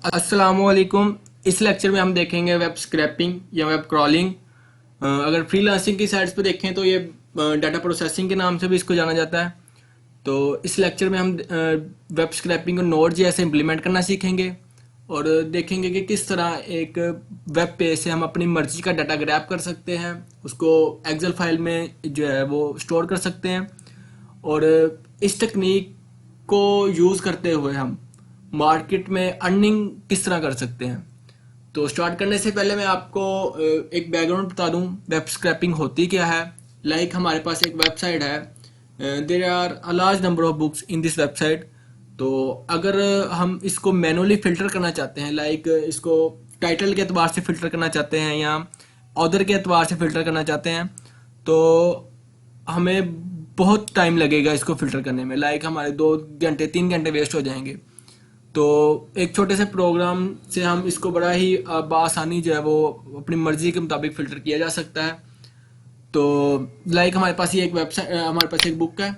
अस्सलामुअलैकुम। इस लेक्चर में हम देखेंगे वेब स्क्रैपिंग या वेब क्रॉलिंग। अगर फ्रीलांसिंग की साइट्स पे देखें तो ये डाटा प्रोसेसिंग के नाम से भी इसको जाना जाता है। तो इस लेक्चर में हम वेब स्क्रैपिंग को नोड जैसे इम्प्लीमेंट करना सीखेंगे और देखेंगे कि किस तरह एक वेब पेज से हम अपनी मर्जी का डाटा ग्रैब कर सकते हैं, उसको एक्सेल फाइल में जो है वो स्टोर कर सकते हैं। और इस टेक्निक को यूज़ करते हुए हम मार्केट में अर्निंग किस तरह कर सकते हैं। तो स्टार्ट करने से पहले मैं आपको एक बैकग्राउंड बता दूं वेब स्क्रैपिंग होती क्या है। हमारे पास एक वेबसाइट है, there are a large number of books in this website. तो अगर हम इसको मैनुअली फिल्टर करना चाहते हैं, इसको टाइटल के एतबार से फिल्टर करना चाहते हैं या ऑथर के एतबार से फिल्टर करना चाहते हैं, तो हमें बहुत टाइम लगेगा इसको फिल्टर करने में। हमारे 2 घंटे 3 घंटे वेस्ट हो जाएंगे। तो एक छोटे से प्रोग्राम से हम इसको बड़ा ही बआसानी जो है वो अपनी मर्जी के मुताबिक फिल्टर किया जा सकता है। तो हमारे पास ये एक वेबसाइट, हमारे पास एक बुक है।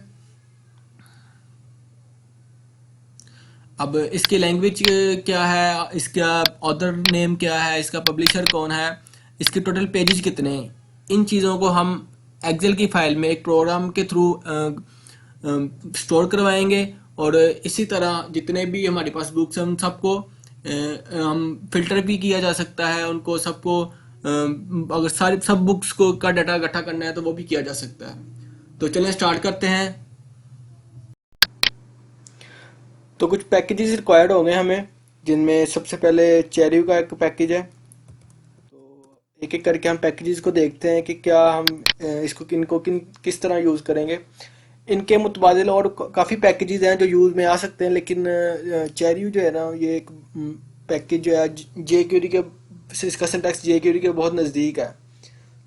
अब इसकी लैंग्वेज क्या है, इसका ऑथर नेम क्या है, इसका पब्लिशर कौन है, इसके टोटल पेजेस कितने हैं, इन चीज़ों को हम एक्सेल की फाइल में एक प्रोग्राम के थ्रू स्टोर करवाएंगे। और इसी तरह जितने भी हमारे पास बुक्स हैं उन सबको हम फिल्टर भी किया जा सकता है, उनको सबको अगर सारी सब बुक्स को का डाटा इकट्ठा करना है तो वो भी किया जा सकता है। तो चलें स्टार्ट करते हैं। तो कुछ पैकेजेस रिक्वायर्ड होंगे हमें, जिनमें सबसे पहले चेरी का एक पैकेज है। तो एक एक करके हम पैकेजेस को देखते हैं कि क्या हम इसको किस तरह यूज़ करेंगे। इनके मुतबादिल और काफ़ी पैकेजेस हैं जो यूज़ में आ सकते हैं, लेकिन चेरी जो है ना, ये एक पैकेज जो है जे क्यूरी के इसका सिंटैक्स जे क्यूरी के बहुत नज़दीक है।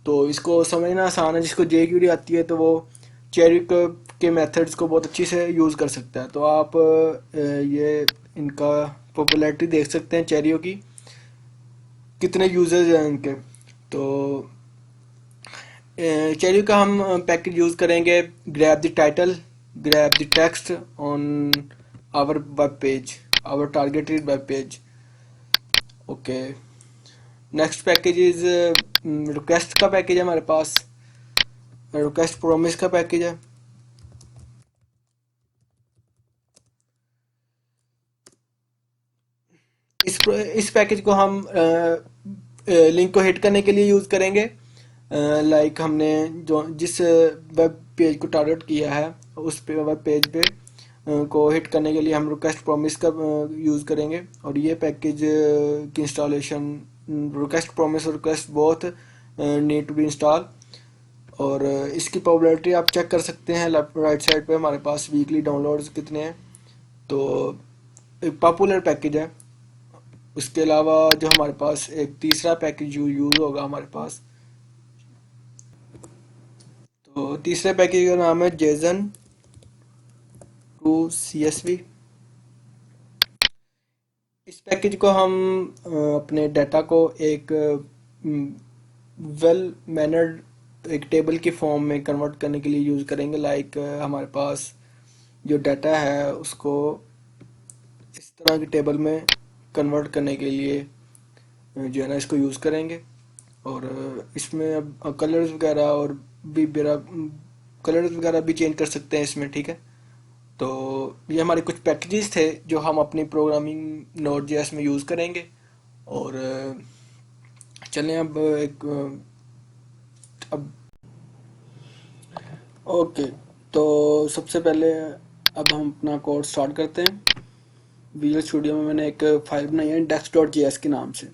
तो इसको समझना आसान है। जिसको जे क्यूरी आती है तो वो चेरी के मेथड्स को बहुत अच्छी से यूज़ कर सकता है। तो आप ये इनका पॉपुलैरिटी देख सकते हैं चेरियो की, कितने यूजर्स हैं इनके। तो चलिए का हम पैकेज यूज़ करेंगे। Grab the title, grab the text on our web page, our targeted web page. Okay, next package is request का पैकेज है हमारे पास, रिक्वेस्ट प्रोमिस का पैकेज है। इस पैकेज को हम लिंक को हिट करने के लिए यूज़ करेंगे। हमने जो जिस वेब पेज को टारगेट किया है उस पे वेब पेज पे को हिट करने के लिए हम रिक्वेस्ट प्रॉमिस का यूज़ करेंगे। और ये पैकेज की इंस्टॉलेशन, रिक्वेस्ट प्रॉमिस और request both need to be install. और इसकी पॉपुलैरिटी आप चेक कर सकते हैं लेफ्ट राइट साइड पे हमारे पास वीकली डाउनलोड्स कितने हैं। तो एक पॉपुलर पैकेज है। उसके अलावा जो हमारे पास एक तीसरा पैकेज यूज़ होगा हमारे पास, तो तीसरे पैकेज का नाम है जेसन टू CSV। इस पैकेज को हम अपने डाटा को एक वेल मैनर्ड एक टेबल की फॉर्म में कन्वर्ट करने के लिए यूज़ करेंगे। हमारे पास जो डाटा है उसको इस तरह की टेबल में कन्वर्ट करने के लिए जो है ना इसको यूज़ करेंगे। और इसमें अब कलर्स वगैरह और भी मेरा कलर्स वगैरह भी चेंज कर सकते हैं इसमें, ठीक है। तो ये हमारे कुछ पैकेजेस थे जो हम अपनी प्रोग्रामिंग नोड जेएस में यूज़ करेंगे। और चलें अब ओके, तो सबसे पहले अब हम अपना कोड स्टार्ट करते हैं। विजुअल स्टूडियो में मैंने एक फ़ाइल बनाई है index.js के नाम से।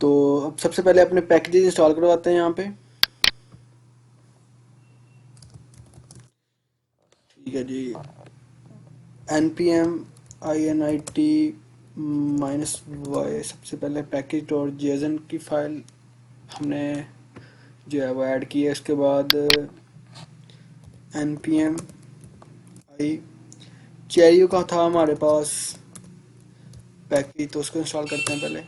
तो अब सबसे पहले अपने पैकेजेस इंस्टॉल करवाते हैं यहाँ पे। ठीक है जी, npm init -y सबसे पहले पैकेज और जेसन की फाइल हमने जो है वो ऐड की है। इसके बाद npm i चेरियो का था हमारे पास पैकेज, तो उसको इंस्टॉल करते हैं पहले।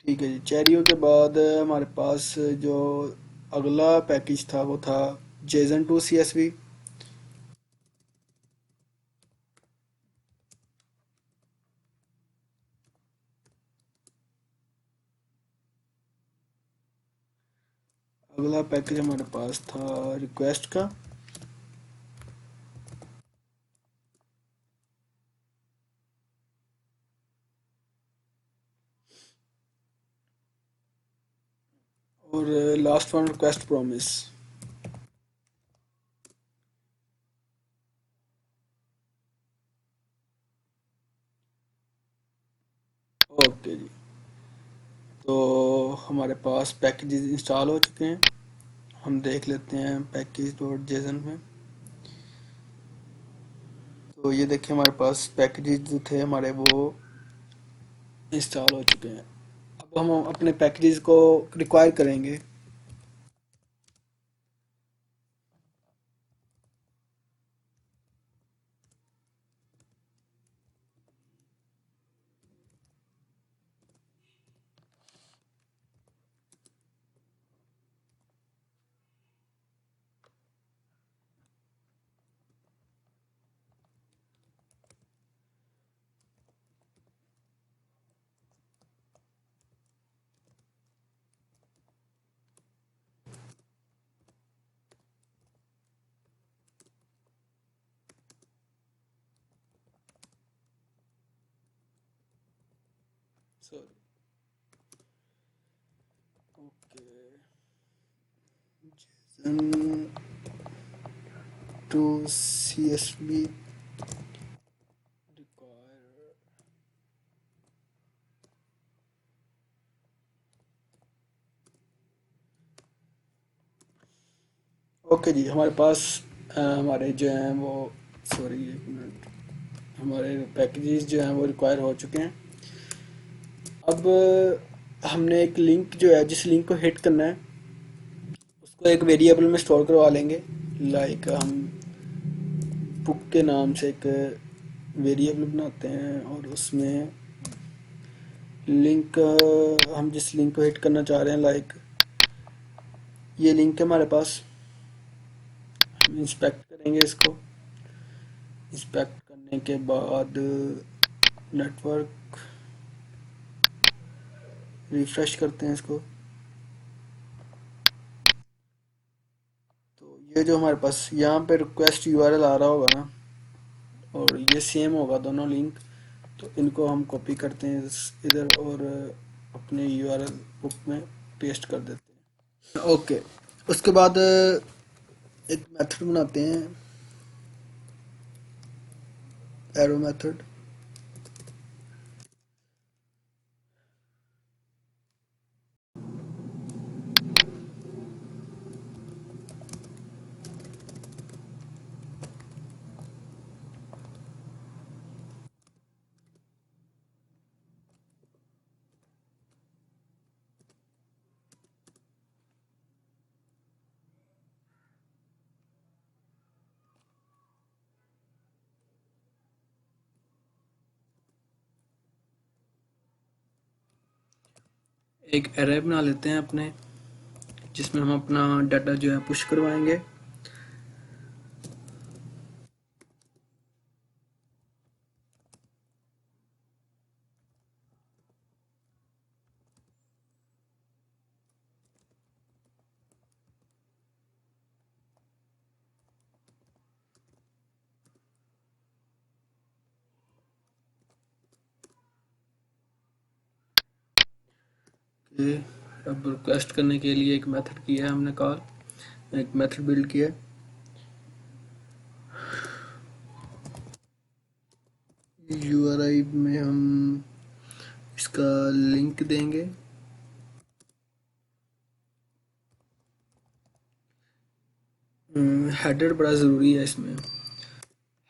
ठीक है जी, चेरियो के बाद हमारे पास जो अगला पैकेज था वो था JSON to CSV। अगला पैकेज हमारे पास था रिक्वेस्ट का। और last one request promise. Okay जी, तो हमारे पास पैकेजेस इंस्टॉल हो चुके हैं। हम देख लेते हैं पैकेज डॉट जेसन में। तो ये देखिए हमारे पास पैकेजेस जो थे हमारे वो इंस्टॉल हो चुके हैं। अब हम अपने पैकेजेस को रिक्वायर करेंगे। Sorry, okay, JSON to CSV require. Okay जी, हमारे पास हमारे जो हैं वो, सॉरी एक मिनट, हमारे पैकेजेस जो हैं वो रिक्वायर हो चुके हैं। अब हमने एक लिंक जो है, जिस लिंक को हिट करना है उसको एक वेरिएबल में स्टोर करवा लेंगे। लाइक हम बुक के नाम से एक वेरिएबल बनाते हैं और उसमें लिंक, हम जिस लिंक को हिट करना चाह रहे हैं, लाइक ये लिंक है हमारे पास। हम इंस्पेक्ट करेंगे इसको। इंस्पेक्ट करने के बाद नेटवर्क रिफ्रेश करते हैं इसको। तो ये जो हमारे पास यहाँ पे रिक्वेस्ट यूआरएल आ रहा होगा ना, और ये सेम होगा दोनों लिंक। तो इनको हम कॉपी करते हैं इधर और अपने यूआरएल बुक में पेस्ट कर देते हैं। ओके, उसके बाद एक मेथड बनाते हैं, एरो मेथड। एक एरे बना लेते हैं अपने, जिसमें हम अपना डाटा जो है पुश करवाएंगे। ये अब रिक्वेस्ट करने के लिए एक मेथड किया है हमने, कॉल, एक मेथड बिल्ड किया है। यूआरआई में हम इसका लिंक देंगे। हेडर बड़ा ज़रूरी है इसमें।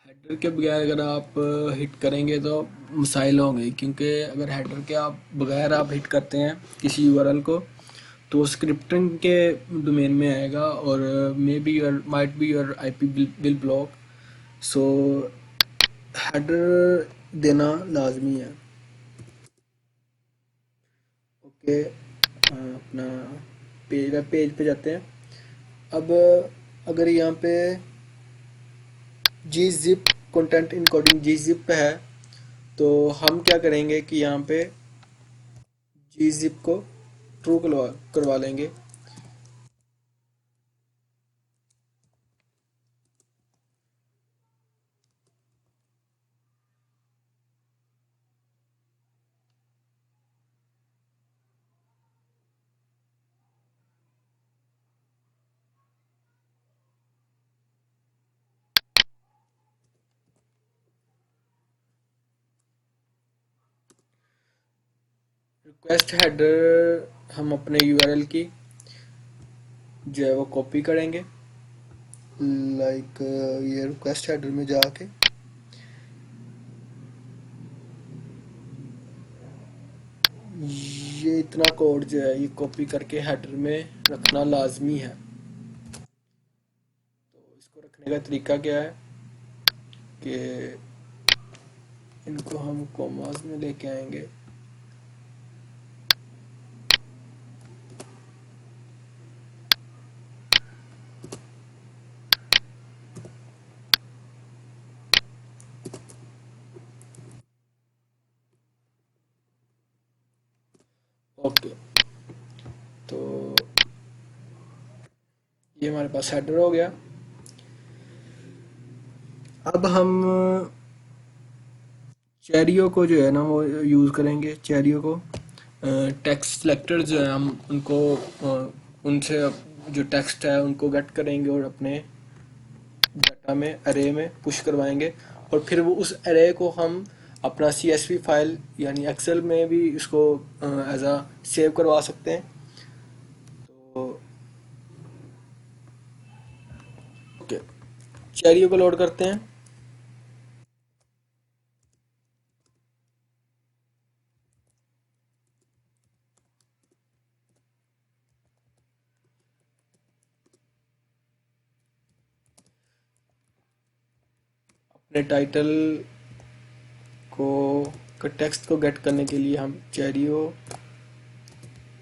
हेडर के बगैर अगर आप हिट करेंगे तो मसाइल होंगे, क्योंकि अगर हेडर के आप बगैर आप हिट करते हैं किसी यूआरएल को तो स्क्रिप्टिंग के डोमेन में आएगा और may be your might be your IP will block. So header देना लाजमी है। ओके, अपना पेज पे जाते हैं। अब अगर यहाँ पे जी जिप कंटेंट इनकोडिंग जी जिप पे है, तो हम क्या करेंगे कि यहाँ पे जी जिप को ट्रू करवा करवा लेंगे। रिक्वेस्ट हेडर हम अपने यूआरएल की जो है वो कॉपी करेंगे, लाइक ये रिक्वेस्ट हेडर में जाके ये इतना कोड जो है ये कॉपी करके हेडर में रखना लाजमी है। तो इसको रखने का तरीका क्या है कि इनको हम कॉमास में लेके आएंगे। ओके, तो ये हमारे पास हेडर हो गया। अब हम चेरियो को जो है ना वो यूज़ करेंगे। चेरियो को टेक्स्ट सेलेक्टर जो है हम उनको उनसे जो टेक्स्ट है उनको गेट करेंगे और अपने डाटा में अरे में पुश करवाएंगे, और फिर वो उस अरे को हम अपना CSV फाइल यानी एक्सेल में भी इसको एज अ सेव करवा सकते हैं। तो ओके, चेरियो को लोड करते हैं। अपने टाइटल को टेक्स्ट को गेट करने के लिए हम चेरियो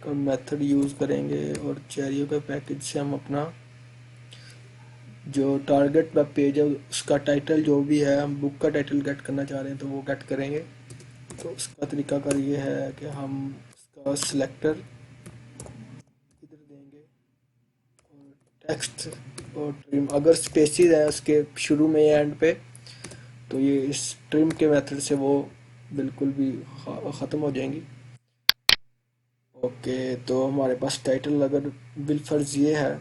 का मेथड यूज़ करेंगे, और चेरियो के पैकेज से हम अपना जो टारगेट वेब पेज है उसका टाइटल जो भी है, हम बुक का टाइटल गेट करना चाह रहे हैं तो वो गेट करेंगे। तो उसका तरीकाकार ये है कि हम उसका सिलेक्टर इधर देंगे और टेक्स्ट और ट्रिम, अगर स्पेसिस है उसके शुरू में या एंड पे तो ये इस ट्रिम के मेथड से वो बिल्कुल भी ख़त्म हो जाएंगी। ओके, तो हमारे पास टाइटल अगर बिलफर्ज ये है,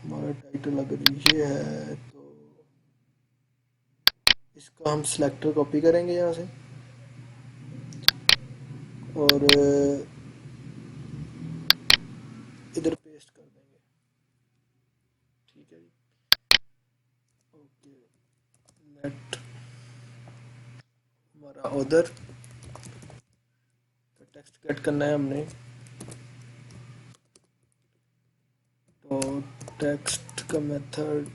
हमारा टाइटल अगर ये है तो इसका हम सिलेक्टर कॉपी करेंगे यहाँ से और इधर पेस्ट कर देंगे। ठीक है जी। ओके, लेट हमारा उधर टेक्स्ट गेट करना है हमने, तो टेक्स्ट का मेथड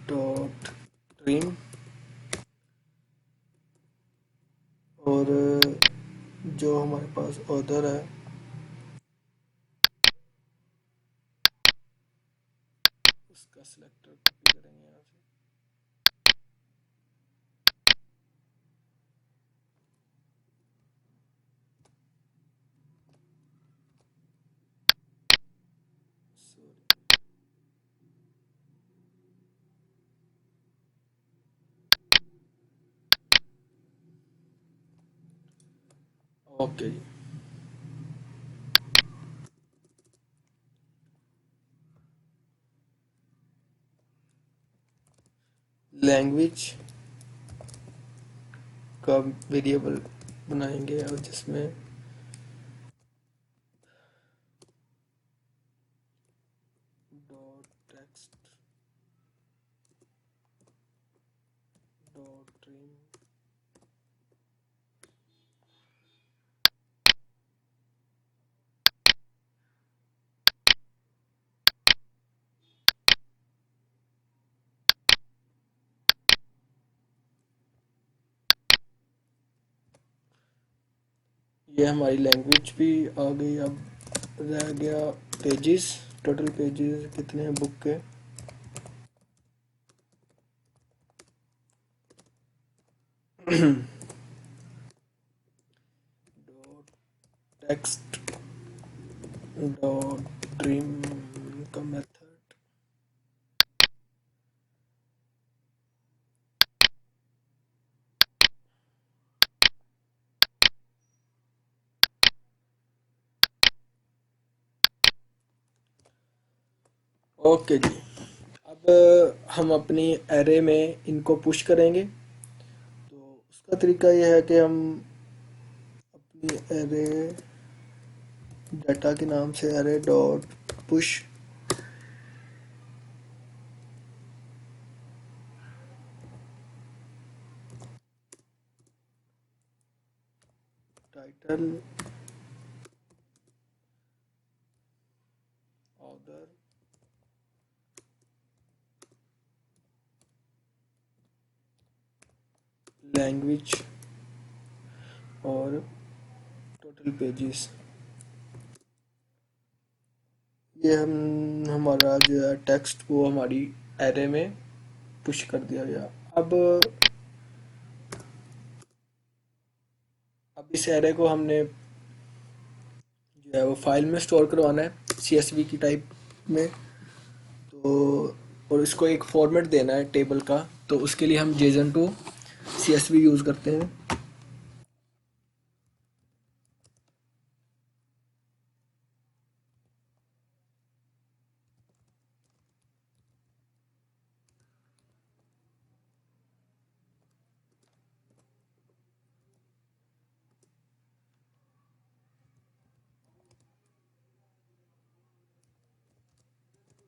डॉट ट्रिम, और जो हमारे पास ऑर्डर है उसका सिलेक्टर कॉपी करेंगे यहाँ से। सॉरी, ओके जी। लैंग्वेज का वेरिएबल बनाएंगे और जिसमें डॉट टेक्स्ट डॉट ट्रिम, ये हमारी लैंग्वेज भी आ गई। अब रह गया पेजेस। टोटल पेजेस कितने हैं बुक के? टेक्स्ट डॉट ट्रिम का मेथड। ओके जी, अब हम अपनी एरे में इनको पुश करेंगे। तो उसका तरीका यह है कि हम अपनी एरे डाटा के नाम से array dot push title order language और टोटल पेजेस। ये हम हमारा जो है टेक्स्ट वो हमारी एरे में पुश कर दिया गया। अब अब इस एरे को हमने जो है वो फाइल में स्टोर करवाना है CSV की टाइप में। तो और इसको एक फॉर्मेट देना है टेबल का, तो उसके लिए हम JSON टू CSV यूज़ करते हैं।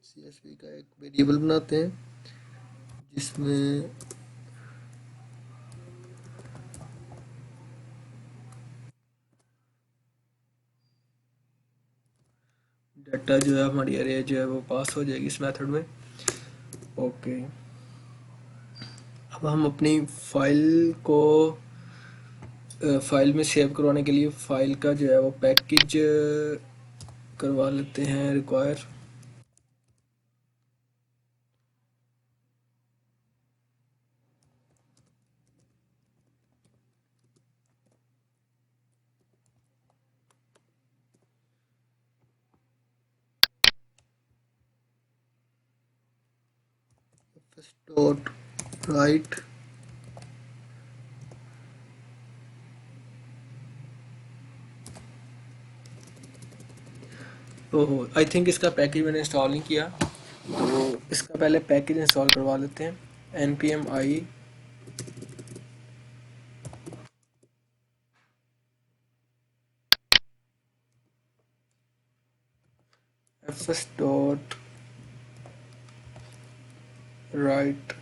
CSV का एक वेरिएबल बनाते हैं जिसमें डाटा जो है हमारी एरे जो है वो पास हो जाएगी इस मेथड में। ओके, अब हम अपनी फाइल को फाइल में सेव करवाने के लिए फाइल का जो है वो पैकेज करवा लेते हैं रिक्वायर। डॉट राइट ओहो, आई थिंक इसका पैकेज मैंने इंस्टॉल नहीं किया, तो इसका पहले पैकेज इंस्टॉल करवा लेते हैं। npm i fs dot write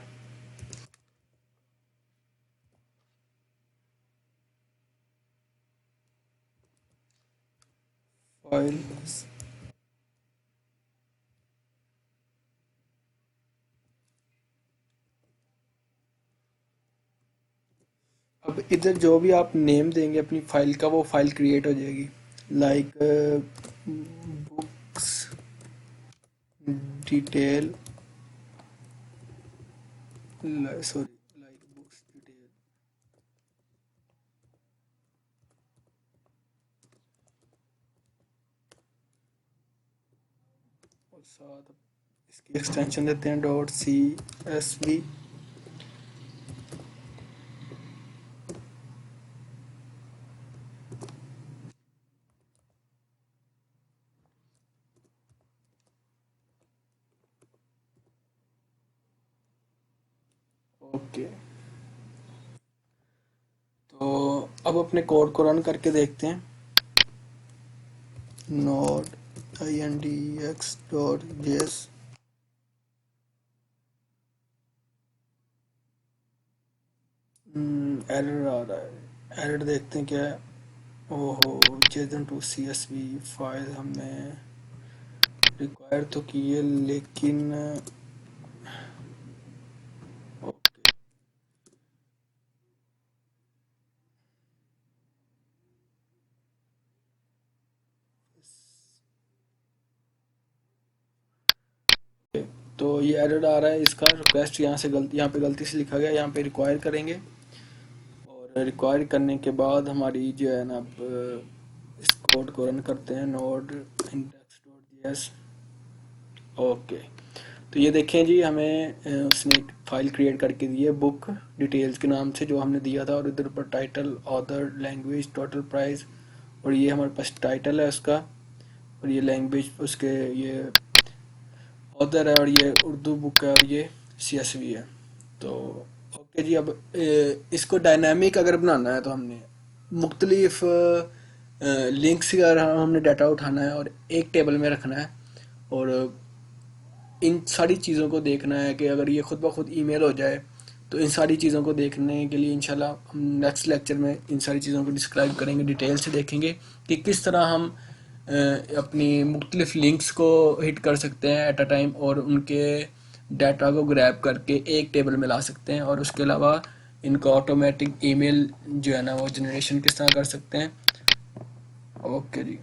file. अब इधर जो भी आप नेम देंगे अपनी फाइल का वो फाइल क्रिएट हो जाएगी। Like books detail, sorry, like books detail और साथ इसकी एक्सटेंशन देते हैं .csv। ओके, तो अब अपने कोड को रन करके देखते हैं। node index.js एरर आ रहा है। एरर देखते हैं क्या है। ओहो, JSON टू CSV फाइल हमने रिक्वायर तो की है लेकिन ओके, तो ये एरर आ रहा है, इसका रिक्वेस्ट यहाँ पे गलती से लिखा गया, यहाँ पे रिक्वायर करेंगे और रिक्वायर करने के बाद हमारी जो है ना, अब इस कोड को रन करते हैं, नोड index.js। ओके, तो ये देखें जी, हमें उसने एक फाइल क्रिएट करके दी है बुक डिटेल्स के नाम से, जो हमने दिया था, और इधर पर title, author, language, total price, और ये हमारे पास टाइटल है उसका, और ये लैंग्वेज उसके, ये ऑथर है, और ये उर्दू बुक है, और ये CSV है। तो ओके जी, अब इसको डायनामिक अगर बनाना है तो हमने मुख्तलिफ लिंक्स का हमने डाटा उठाना है और एक टेबल में रखना है, और इन सारी चीज़ों को देखना है कि अगर ये खुद ब खुद ईमेल हो जाए, तो इन सारी चीज़ों को देखने के लिए इंशाल्लाह हम नेक्स्ट लेक्चर में इन सारी चीज़ों को डिस्क्राइब करेंगे, डिटेल से देखेंगे कि किस तरह हम अपनी मुख्तलिफ लिंक्स को हिट कर सकते हैं एट अ टाइम, और उनके डाटा को ग्रैब करके एक टेबल में ला सकते हैं, और उसके अलावा इनका ऑटोमेटिक ईमेल जो है ना वो जनरेशन किस तरह कर सकते हैं। ओके जी।